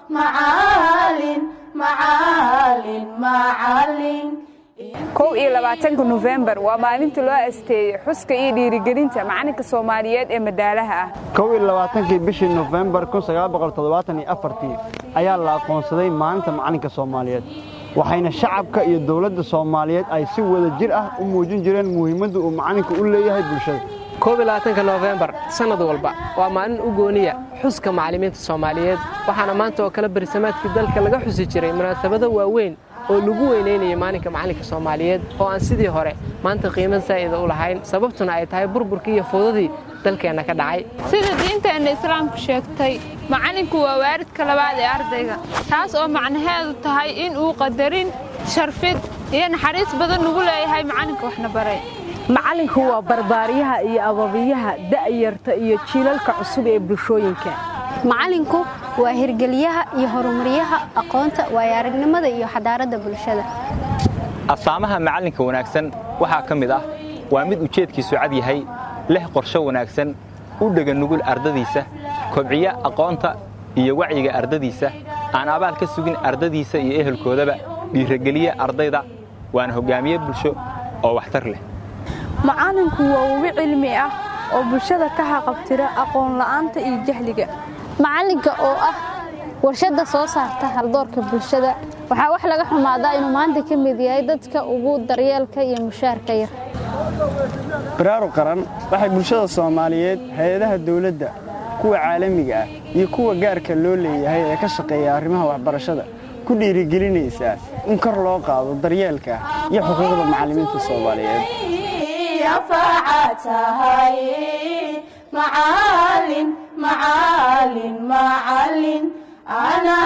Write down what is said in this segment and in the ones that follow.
معالٍ معالٍ معالٍ 22 November waa maalinta loo asteeyay xuska iyo dhiirigelinta macalinka Soomaaliyeed ee madaalaha ah 22 bishii November 1974 ayaa la aqoonsaday maalinta macalinka Soomaaliyeed waxayna shacabka iyo dawladda Soomaaliyeed ay si wada jir ah u muujin jireen muhiimadda uu macalinka u leeyahay bulshada 22 November sanad walba waa maalin u gooniya xuska macallimiinta Soomaaliyeed waxaana maanta oo kala barisamaadkii dalka laga xusi jiray munaasabado waaweyn oo lagu weyneynayay maalinka macalinka Soomaaliyeed oo aan sidii hore maanta qiimo saa'id u lahayn sababtuna ay tahay burburkii iyo foodadii dalkeena ka dhacay sida diinteena islaamku sheegtay macalinku waa waalidka labaad ee ardayga taas oo macnaheedu tahay in uu qadarin sharfid iyo naxariis badan ugu leeyahay macalinka waxna baray macalinku waa barbaariyaha iyo ababiyaha da'yarta iyo jiilalka cusub ee bulshooyinka macalinku waa hirgeliyaha iyo horumaryaha aqoonta waayo-aragnimada iyo xadaaradda bulshada astaamaha macalinka wanaagsan waxa kamid ah waa mid ujeedkiisu cad yahay leh qorshe wanaagsan u dhagan nugul ardadiisa kobciya aqoonta iyo wacyiga ardadiisa aan abaal ka sugin ardadiisa iyo ehelkoodaba dhiirigeliya ardayda waan hogaamiye bulsho oo waxtar leh macalinku waa ugu cilmi ah oo bulshada ka haqabtira aqoon la'aanta iyo jahliga macalinka oo ah warshada soo saarta haldoorka bulshada waxa wax laga xumaadaa inuu maanta ka mid yahay dadka ugu daryeelka iyo mushaarka yar baraaruq qaran waxay bulshada Soomaaliyeed hay'adaha dawladda kuwa caalamiga ah iyo kuwa gaarka loo leeyahay ee ka shaqeeya arrimaha waxbarashada ku dhiirigelinaysa in kor loo qaado daryeelka iyo xuquuqda macallimiinta Soomaaliyeed معالٍ معالٍ معالٍ أنا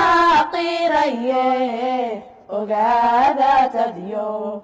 قيرية وقادة تديو